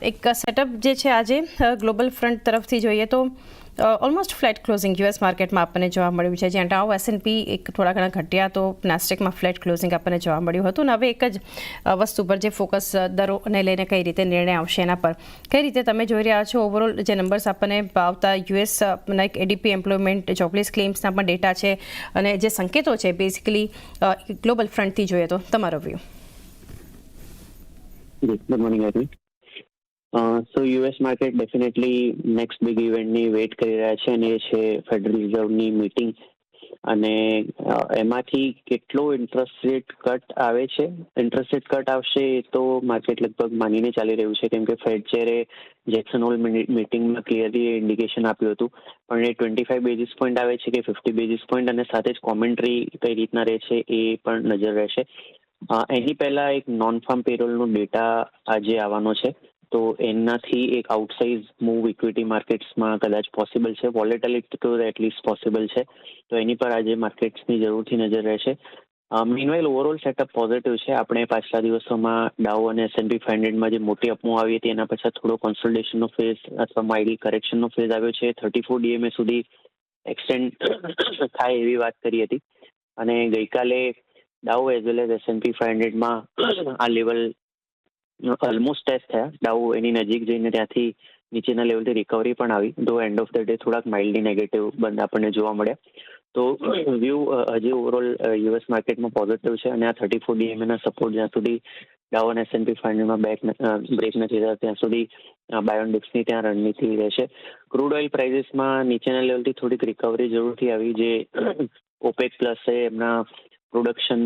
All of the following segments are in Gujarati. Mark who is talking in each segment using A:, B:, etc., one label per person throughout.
A: એક સેટઅપ જે છે આજે ગ્લોબલ ફ્રન્ટ તરફથી જોઈએ તો ઓલમોસ્ટ ફ્લેટ ક્લોઝિંગ યુએસ માર્કેટમાં આપણને જોવા મળ્યું છે, જ્યાં ડાઉ S&P એક થોડા ઘણા ઘટ્યા તો નાસ્ટેકમાં ફ્લેટ ક્લોઝિંગ આપણને જોવા મળ્યું હતું. અને હવે એક જ વસ્તુ પર જે ફોકસ દરોને લઈને કઈ રીતે નિર્ણય આવશે એના પર કઈ રીતે તમે જોઈ રહ્યા છો ઓવરઓલ જે નંબર્સ આપણને આવતા US like ADP employment jobless ક્લેમ્સના પણ ડેટા છે અને જે સંકેતો છે બેઝિકલી ગ્લોબલ ફ્રન્ટથી જોઈએ તો તમારો view.
B: Good morning every. So US market definitely next big ઇવેન્ટની વેઇટ કરી રહ્યા છે અને એ છે ફેડરલ રિઝર્વની મીટિંગ. અને એમાંથી કેટલો ઇન્ટરેસ્ટ રેટ કટ આવે છે, ઇન્ટરેસ્ટ રેટ કટ આવશે એ તો માર્કેટ લગભગ માનીને ચાલી રહ્યું છે, કેમ કે ફેડ ચેરે જેક્સન હોલ મીટિંગમાં ક્લિયરલી ઇન્ડિકેશન આપ્યું હતું. પણ એ 25 બેઝિસ પોઈન્ટ આવે છે કે 50 બેઝિસ પોઈન્ટ, અને સાથે જ કોમેન્ટ્રી કઈ રીતના રહે છે એ પણ નજર રહેશે. એની પહેલા એક નોન ફાર્મ પેરોલનો ડેટા આજે આવવાનો છે, તો એનાથી એક આઉટસાઇઝ મૂવ ઇક્વિટી માર્કેટ્સમાં કદાચ પોસિબલ છે. વોલેટિલિટી તો એટલીસ્ટ પોસિબલ છે, તો એની પર આજે માર્કેટ્સની જરૂરથી નજર રહેશે. મીનવાઇલ ઓવરઓલ સેટઅપ પોઝિટિવ છે. આપણે પાછલા દિવસોમાં ડાઉ અને S&P 500માં જે મોટી અપમૂવ આવી હતી એના પછી થોડો કોન્સોલિડેશનનો ફેઝ અથવા માઇલ્ડ કરેક્શનનો ફેઝ આવ્યો છે. 34 DMA સુધી એક્સટેન્ડ થાય એવી વાત કરી હતી, અને ગઈકાલે ડાઉ એઝ વેલ એઝ S&P 500માં આ લેવલ ઓલમોસ્ટ ટેસ્ટ થયા. ડાઉ એની નજીક જઈને ત્યાંથી નીચેના લેવલથી રિકવરી પણ આવી, ધો એન્ડ ઓફ ધ ડે થોડાક માઇલ્ડલી નેગેટિવ બંધ આપણને જોવા મળ્યા. તો વ્યૂ હજી ઓવરઓલ યુએસ માર્કેટમાં પોઝિટિવ છે, અને આ 34 DMAના સપોર્ટ જ્યાં સુધી ડાઉ અને S&P 500માં બ્રેક નથી થતા ત્યાં સુધી બાય ઓન ડિપ્સની ત્યાં રણનીતિ રહેશે. ક્રૂડ ઓઇલ પ્રાઇસીસમાં નીચેના લેવલથી થોડીક રિકવરી જરૂરથી આવી, જે OPEC પ્લસે એમના પ્રોડક્શન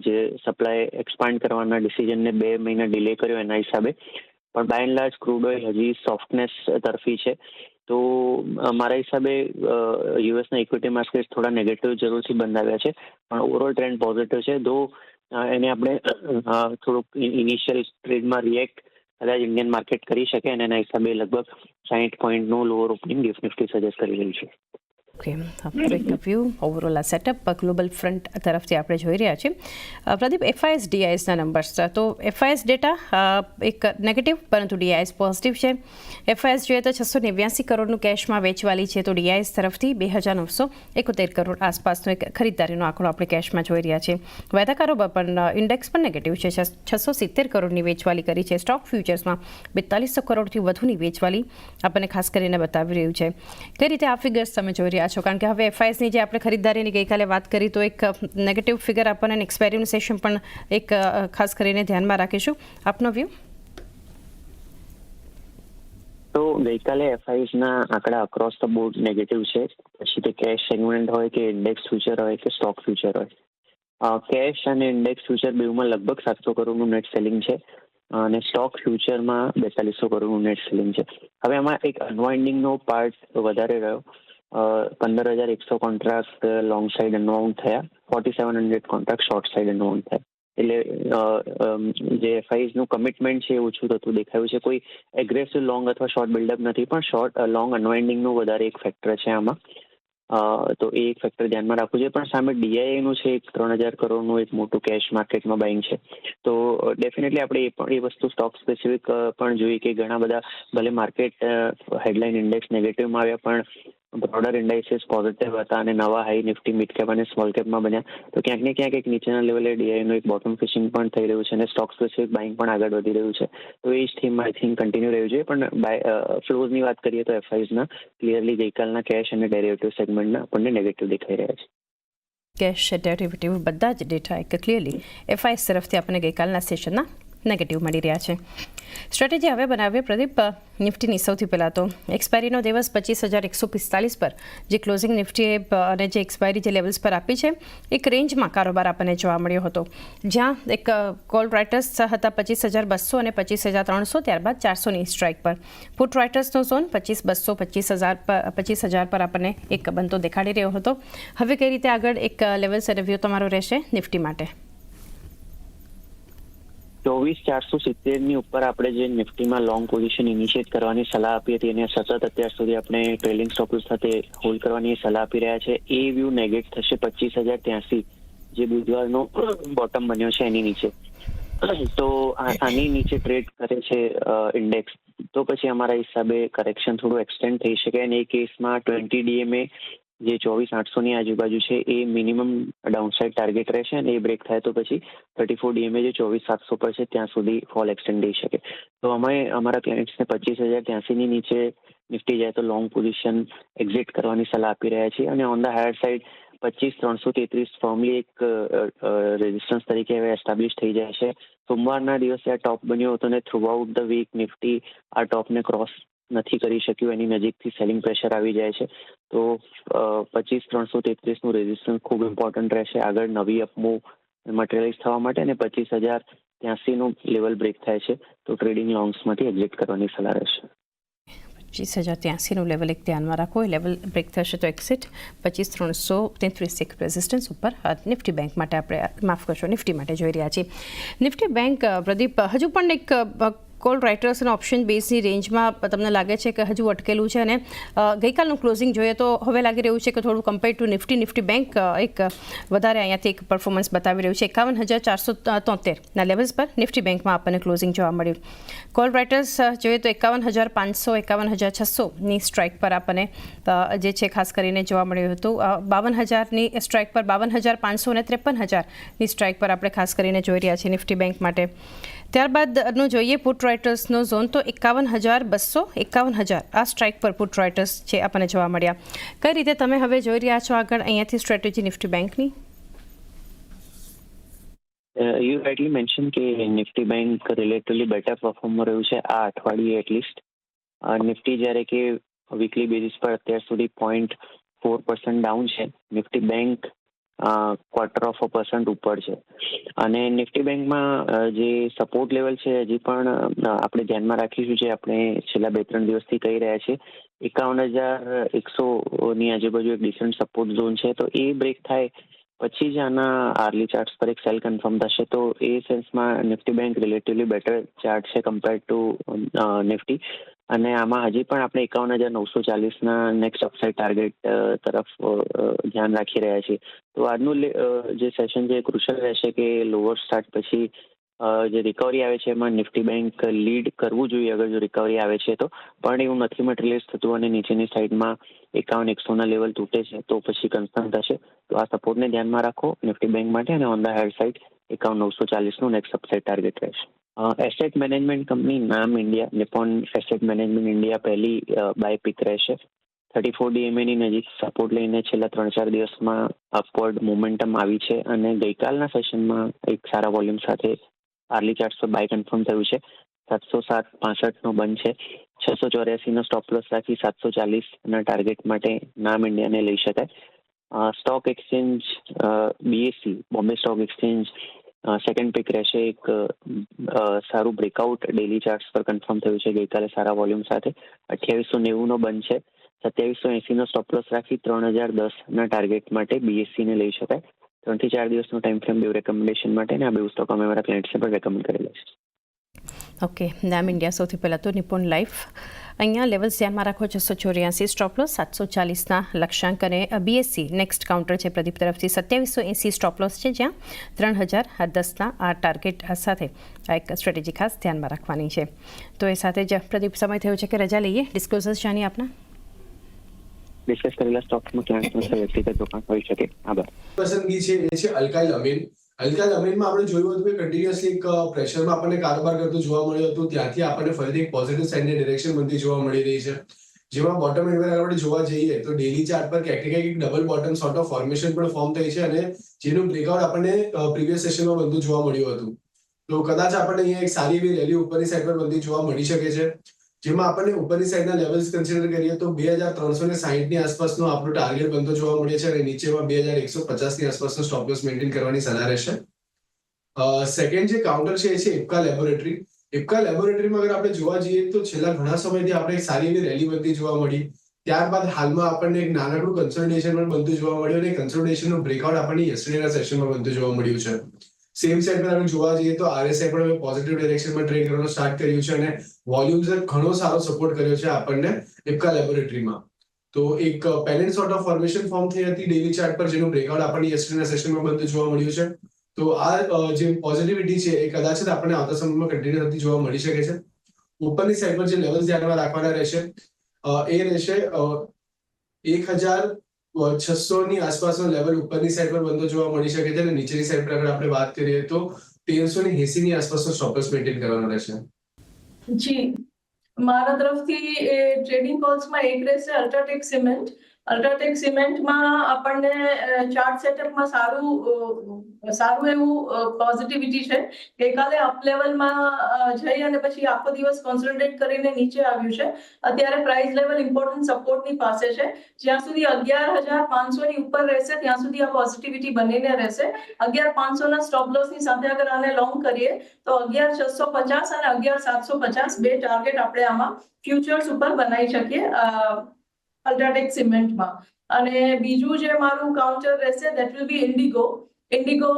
B: જે સપ્લાય એક્સપાન્ડ કરવાના ડિસિઝનને 2 મહિના ડિલે કર્યો એના હિસાબે. પણ by and large crude oil હજી સોફ્ટનેસ તરફી છે. તો મારા હિસાબે યુએસના ઇક્વિટી માર્કેટ થોડા નેગેટિવ જરૂરથી બંધ આવ્યા છે, પણ ઓવરઓલ ટ્રેન્ડ પોઝિટિવ છે. ધો એને આપણે થોડુંક ઇનિશિયલ ટ્રેડમાં રિએક્ટ કદાચ ઇન્ડિયન માર્કેટ કરી શકે, અને એના હિસાબે લગભગ 60 પોઈન્ટનું lower opening Gift Nifty suggest કરી રહ્યું છે.
A: ઓકે, વ્યૂ ઓવરઓલ આ સેટઅપ ગ્લોબલ ફ્રન્ટ તરફથી આપણે જોઈ રહ્યા છીએ. પ્રદીપ, FIS DISના નંબર્સ, તો FIS ડેટા એક નેગેટિવ પરંતુ DIS પોઝિટિવ છે. FIS જોઈએ તો 689 કરોડનું કેશમાં વેચવાલી છે, તો DIS તરફથી 2971 કરોડ આસપાસનો એક ખરીદદારીનો આંકડો આપણે કેશમાં જોઈ રહ્યા છીએ. વાયદા કારોબાર પણ ઇન્ડેક્સ પણ નેગેટિવ છે, 670 કરોડની વેચવાલી કરી છે. સ્ટોક ફ્યુચર્સમાં 4200 કરોડથી વધુની વેચવાલી આપણને ખાસ કરીને બતાવી રહ્યું છે. કઈ રીતે આ ફિગર્સ તમે જોઈ રહ્યા છો? કારણ કે હવે FISની જે આપણે ખરીદદારીની ગઈકાલે વાત કરી તો એક નેગેટિવ ફિગર આપણને એક્સપાયરીનું સેશન પણ એક ખાસ કરીને ધ્યાનમાં રાખીશું. આપનો વ્યૂ?
B: તો ગઈકાલે FISના આંકડા અક્રોસ ધ બોર્ડ નેગેટિવ છે, પછી તે કેશ સેગમેન્ટ હોય કે ઇન્ડેક્સ ફ્યુચર હોય કે સ્ટોક ફ્યુચર હોય. કેશ અને ઇન્ડેક્સ ફ્યુચર બેઉમાં લગભગ 700 કરોડનું નેટ સેલિંગ છે, અને સ્ટોક ફ્યુચરમાં 4200 કરોડનું નેટ સેલિંગ છે. હવે આમાં એક અનવાઇન્ડિંગનો પાર્ટ વધારે રહ્યો. 15,100 કોન્ટ્રાક્ટ લોંગ સાઇડ અનવાઉન્ડ થયા, 4,700 કોન્ટ્રાક્ટ શોર્ટ સાઇડ અનવાઉન્ડ થયા. એટલે જે FISનું કમિટમેન્ટ છે એ ઓછું થતું દેખાયું છે. કોઈ એગ્રેસિવ લોંગ અથવા શોર્ટ બિલ્ડઅપ નથી, પણ શોર્ટ લોંગ અનવાઇન્ડિંગનું વધારે એક ફેક્ટર છે આમાં. તો એ એક ફેક્ટર ધ્યાનમાં રાખવું જોઈએ. પણ સામે DIAનું છે, 3,000 કરોડનું એક મોટું કેશ માર્કેટમાં બાઇંગ છે. તો ડેફિનેટલી આપણે એ વસ્તુ સ્ટોક સ્પેસિફિક પણ જોઈએ કે ઘણા બધા ભલે માર્કેટ હેડલાઇન ઇન્ડેક્સ નેગેટિવમાં આવ્યા, પણ બ્રોડર ઇન્ડાઇસીસ પોઝિટિવ હતા અને નવા હાઈ નિફ્ટી મિડ કેપ અને સ્મોલ કેપમાં બન્યા. તો ક્યાંક ને ક્યાંક એક નીચેના લેવલે DIAનું એક બોટમ ફિશિંગ પણ થઈ રહ્યું છે, અને સ્ટોક સ્પેસિફિક બાઇંગ પણ આગળ વધી રહ્યું છે. તો એ જ થીમ આઈ થિંક કન્ટિન્યુ રહ્યું છે. પણ ફ્લોઝની વાત કરીએ તો FISના ક્લિયરલી ગઈકાલના કેશ અને ડેરિવેટિવ સેગમેન્ટના આપણને નેગેટિવ દેખાઈ રહ્યા છે.
A: કેશ ડેરિવેટિવ બધા જ ડેટા એક ક્લિયરલી FIS તરફથી આપણને ગઈકાલના સેશનના નેગેટિવ મળી રહ્યા છે. સ્ટ્રેટેજી હવે બનાવીએ પ્રદીપ. નિફ્ટીની સૌથી પહેલાં તો એક્સપાયરીનો દિવસ 25,145 પર જે ક્લોઝિંગ નિફ્ટીએ અને જે એક્સપાયરી જે લેવલ્સ પર આપી છે, એક રેન્જમાં કારોબાર આપણને જોવા મળ્યો હતો, જ્યાં એક કોલ રાઇટર્સ હતા 25,200 અને 25,300, ત્યારબાદ 400ની સ્ટ્રાઇક પર. પુટ રાઇટર્સનો ઝોન 25,200 25,000 પર આપણને એક બનતો દેખાડી રહ્યો હતો. હવે કઈ રીતે આગળ એક લેવલ્સ અને વ્યૂ તમારો રહેશે નિફ્ટી માટે?
B: 24,470ની ઉપર આપણે જે નિફ્ટીમાં લોંગ પોઝિશન ઇનિશિએટ કરવાની સલાહ આપી હતી, અને સતત અત્યાર સુધી આપણે ટ્રેલિંગ સ્ટોપ સાથે હોલ્ડ કરવાની સલાહ આપી રહ્યા છે. એ વ્યૂ નેગેટ થશે 25,083, જે બુધવારનો બોટમ બન્યો છે એની નીચે. તો આની નીચે ટ્રેડ કરે છે ઇન્ડેક્સ, તો પછી અમારા હિસાબે કરેક્શન થોડું એક્સટેન્ડ થઈ શકે. અને એ કેસમાં 20 DMA જે 24,800ની આજુબાજુ છે એ મિનિમમ ડાઉનસાઇડ ટાર્ગેટ રહેશે, અને એ બ્રેક થાય તો પછી 34 DMA જે 24,700 પર છે ત્યાં સુધી ફોલ એક્સટેન્ડ થઈ શકે. તો અમે અમારા ક્લાયન્ટ્સને 25,083ની નીચે નિફ્ટી જાય તો લોંગ પોઝિશન એક્ઝિટ કરવાની સલાહ આપી રહ્યા છીએ. અને on the higher side 25,333 formally એક રેઝિસ્ટન્સ તરીકે હવે એસ્ટાબ્લિશ થઈ જાય છે. સોમવારના દિવસે આ ટોપ બન્યો હતો અને throughout the week Nifty આ ટોપને ક્રોસ નથી કરી શક્યું, એની નજીકથી સેલિંગ પ્રેશર આવી જાય છે. તો 25,333નું રેઝિસ્ટન્સ ખૂબ ઇમ્પોર્ટન્ટ રહેશે આગળ નવી અપમૂવ મટીરિયલાઇઝ થવા માટે. અને 25,083નું લેવલ બ્રેક થાય છે તો ટ્રેડિંગ લોંગ્સમાંથી એક્ઝિટ કરવાની સલાહ રહેશે.
A: 25,083નું લેવલ એક ધ્યાનમાં રાખો, એ લેવલ બ્રેક થશે તો એક્ઝિટ. 25,333 એક રેઝિસ્ટન્સ ઉપર નિફ્ટી બેંક માટે આપણે નિફ્ટી માટે જોઈ રહ્યા છીએ. નિફ્ટી બેંક પ્રદીપ હજુ પણ એક કોલ રાઇટર્સ અને ઓપ્શન બેઝની રેન્જમાં તમને લાગે છે કે હજુ અટકેલું છે? અને ગઈકાલનું ક્લોઝિંગ જોઈએ તો હવે લાગી રહ્યું છે કે થોડું કમ્પેર ટુ નિફ્ટી બેંક એક વધારે અહીંયાથી એક પરફોર્મન્સ બતાવી રહ્યું છે. 51,473ના લેવલ્સ પર નિફ્ટી બેંકમાં આપણને ક્લોઝિંગ જોવા મળ્યું. કોલ રાઇટર્સ જોઈએ તો 51,500 51,600ની સ્ટ્રાઇક પર આપણને જે છે ખાસ કરીને જોવા મળ્યું હતું. 52,000ની સ્ટ્રાઇક પર 52,500 અને 53,000ની સ્ટ્રાઇક પર આપણે ખાસ કરીને જોઈ રહ્યા છીએ નિફ્ટી બેંક માટે. ત્યારબાદનું જોઈએ પુટ રાઇટર્સનો ઝોન તો 51,200 51,000 આ સ્ટ્રાઇક પર પુટ રાઇટર્સ છે આપણને જોવા મળ્યા. કઈ રીતે તમે હવે જોઈ રહ્યા છો આગળ અહીંયાથી સ્ટ્રેટેજી નિફ્ટી બેંકની?
B: યુ રાઇટલી મેન્શન કે Nifty bank relatively better performer રહ્યું છે આ અઠવાડિયે એટલીસ્ટ. નિફ્ટી જ્યારે કે વીકલી બેઝિસ પર અત્યાર સુધી 0.4% ડાઉન છે, નિફ્ટી બેંક 0.25% ઉપર છે. અને નિફ્ટી બેંકમાં જે સપોર્ટ લેવલ છે હજી પણ આપણે ધ્યાનમાં રાખીશું, જે આપણે છેલ્લા 2-3 દિવસથી કહી રહ્યા છીએ. 51,100ની આજુબાજુ એક ડિસન્ટ સપોર્ટ ઝોન છે, તો એ બ્રેક થાય પછી જ આના આર્લી ચાર્ટ્સ પર એક સેલ કન્ફર્મ થશે. તો એ સેન્સમાં Nifty bank relatively better chart છે કમ્પેર્ડ ટુ નિફ્ટી. અને આમાં હજી પણ આપણે 51,940ના નેક્સ્ટ અપસાઇડ ટાર્ગેટ તરફ ધ્યાન રાખી રહ્યા છીએ. તો આજનું જે સેશન છે ક્રુશિયલ રહેશે કે લોઅર સ્ટાર્ટ પછી જે રિકવરી આવે છે એમાં નિફ્ટી બેંક લીડ કરવું જોઈએ અગર જો રિકવરી આવે છે તો. પણ એવું નથી મટીરિયલાઇઝ થતું અને નીચેની સાઈડમાં 51,100ના લેવલ તૂટે છે તો પછી કન્ફર્મ થશે. તો આ સપોર્ટને ધ્યાનમાં રાખો નિફ્ટી બેંક માટે. અને ઓન ધ હાયર સાઇડ 51,940નું નેક્સ્ટ અપસાઇડ ટાર્ગેટ રહેશે. એસેટ મેનેજમેન્ટ કંપની નામ India, Nippon asset management India પહેલી બાય પિક રહેશે. 34 DMAની નજીક સપોર્ટ લઈને છેલ્લા 3-4 દિવસમાં અપવર્ડ મોમેન્ટમ આવી છે અને ગઈકાલના સેશનમાં એક સારા વોલ્યુમ સાથે આર્લી ચાર્ટ્સ પર બાય કન્ફર્મ થયું છે. 707.65નો બંધ છે. 684નો સ્ટોપ લોસ રાખી 740ના ટાર્ગેટ માટે નામ ઇન્ડિયાને લઈ શકાય. Stock exchange BSE Bombay stock exchange second pick રહેશે. એક સારું બ્રેકઆઉટ ડેલી ચાર્ટ્સ પર કન્ફર્મ થયું છે ગઈકાલે સારા વોલ્યુમ સાથે. 2890નો બંધ છે. 2780નો સ્ટોપ લોસ રાખી 3010ના ટાર્ગેટ માટે BSEને લઈ શકાય. 3-4 દિવસનો ટાઈમ ફ્રેમ બેવ રેકમેન્ડેશન માટે, અને આ બેવ સ્ટોક અમે અમારા ક્લાયન્ટ્સને પણ રેકમેન્ડ કરેલા છે.
A: ઓકે, નામ ઇન્ડિયા સૌથી પહેલાં તો નિપોન લાઈફ અહીંયા લેવલ્સ ધ્યાનમાં રાખો. 684 સ્ટોપ લોસ, 740ના લક્ષ્યાંક. અને BSE નેક્સ્ટ કાઉન્ટર છે પ્રદીપ તરફથી 2780 સ્ટોપ લોસ છે, જ્યાં 3010ના આ ટાર્ગેટ સાથે આ એક સ્ટ્રેટેજી ખાસ ધ્યાનમાં રાખવાની છે. તો એ સાથે જ પ્રદીપ સમય થયો છે કે રજા લઈએ. ડિસ્ક્લોઝર્સ જાણીએ આપના.
B: ડિસ્કસ કરેલા સ્ટોક્સમાં ક્લાયન્ટ્સનો વ્યક્તિગત રોકાણ હોઈ શકે. આભાર.
C: પસંદગી છે એ છે અલ્કાઇલ અમીન. અલ્કાઇલ અમીનમાં આપણે જોયું હતું કે કન્ટિન્યુઅસલી એક પ્રેશરમાં આપણને કારોબાર કરતું જોવા મળ્યું હતું. ત્યાંથી આપણને ફરીથી એક પોઝિટિવ સાઇડની ડિરેક્શન બનતી જોવા મળી રહી છે. જેમાં બોટમ એન્ડ પર આપણે જોવા જઈએ તો ડેલી ચાર્ટ પર ક્યાંક એક double bottom sort of formation પણ ફોર્મ થઈ છે, અને જેનું બ્રેકઆઉટ આપણને પ્રીવિયસ સેશનમાં બનતું જોવા મળ્યું હતું. તો કદાચ આપણને અહીંયા એક સારી એવી રેલી ઉપરની સાઈડ પર બનતી જોવા મળી શકે છે, જેમાં આપણને ઉપરની સાઈડના લેવલ્સ કન્સિડર કરીએ તો 2,360ની આસપાસનો આપણો ટાર્ગેટ બનતો જોવા મળે છે, અને નીચેમાં 2,150ની આસપાસનો સ્ટોપ લોસ મેન્ટેન કરવાની સલાહ રહેશે. સેકન્ડ જે કાઉન્ટર છે એ છે ઇપ્કા લેબોરેટરી. ઇપ્કા લેબોરેટરીમાં અગર આપણે જોવા જઈએ તો છેલ્લા ઘણા સમયથી આપણે એક સારી એવી રેલી બનતી જોવા મળી. ત્યારબાદ હાલમાં આપણને એક નાનકડું કન્સોલિડેશન પણ બનતું જોવા મળ્યું, અને કન્સોલિડેશનનું બ્રેકઆઉટ આપણને યસ્ટરડેના સેશનમાં બનતું જોવા મળ્યું છે. સેમ સાઈડ પર આપણે જોવા જઈએ તો RSI પણ હવે પોઝિટિવ ડિરેક્શનમાં ટ્રેડ કરવાનું સ્ટાર્ટ કર્યું છે, અને વોલ્યુમ્સે ઘણો સારો સપોર્ટ કર્યો છે આપણને ઇપ્કા લેબોરેટરીમાં. તો એક પેલેન્ટ સોર્ટ ઓફ ફોર્મેશન ફોર્મ થઈ હતી ડેલી ચાર્ટ પર, જેનું બ્રેકઆઉટ આપણને યસ્ટરડેના સેશનમાં બનતું જોવા મળ્યું છે. તો આ જે પોઝિટિવિટી છે એ કદાચ જ આપણને આવતા સમયમાં કન્ટિન્યુ થતી જોવા મળી શકે છે. ઉપરની સાઈડ પર જે લેવલ્સ ધ્યાનમાં રાખવાના રહેશે એ રહેશે 1600 ની આસપાસનો લેવલ ઉપરની સાઈડ પર બનતો જોવા મળી શકે છે અને નીચેની સાઈડ પર અગર આપણે વાત કરીએ તો 1380 ની આસપાસનો સ્ટોપ લોસ મેન્ટેન કરવાનો રહેશે.
D: જી, મારા તરફથી ટ્રેડિંગ કોલ્સમાં એક રહેશે અલ્ટ્રાટેક સિમેન્ટ. અલ્ટ્રાટેક સિમેન્ટમાં આપણને ચાર્ટ સેટઅપમાં સારું એવું પોઝિટિવિટી છે. ગઈકાલે અપ લેવલમાં જઈ અને પછી આખો દિવસ કોન્સોલિડેટ કરીને નીચે આવ્યું છે. અત્યારે પ્રાઇસ લેવલ ઇમ્પોર્ટન્ટ સપોર્ટની પાસે છે. જ્યાં સુધી 11,500 ની ઉપર રહેશે ત્યાં સુધી આ પોઝિટિવિટી બનીને રહેશે. 11,500 ના સ્ટોપ લોસની સાથે અગર આને લોંગ કરીએ તો 11,650 અને 11,750 બે ટાર્ગેટ આપણે આમાં ફ્યુચર્સ ઉપર બનાવી શકીએ અલ્ટ્રાટેક સિમેન્ટમાં. અને બીજું જે મારું કાઉન્ટર રહેશે that will be Indigo. Indigo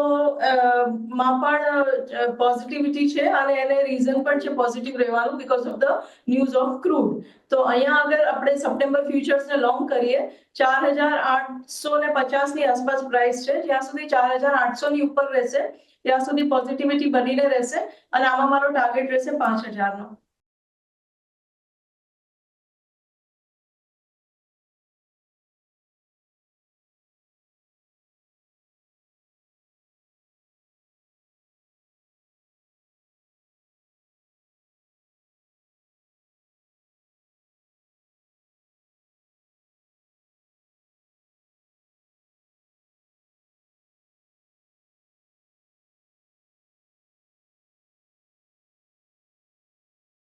D: માં પણ પોઝિટિવિટી છે અને એને રીઝન પણ છે પોઝિટિવ રહેવાનું because of the news of crude. તો અહીંયા અગર આપણે સપ્ટેમ્બર ફ્યુચર્સને લોંગ કરીએ 4,850 ની આસપાસ પ્રાઇસ છે. જ્યાં સુધી 4,800 ની ઉપર રહેશે ત્યાં સુધી પોઝિટિવિટી બનીને રહેશે અને આમાં મારો ટાર્ગેટ રહેશે 5,000 નો.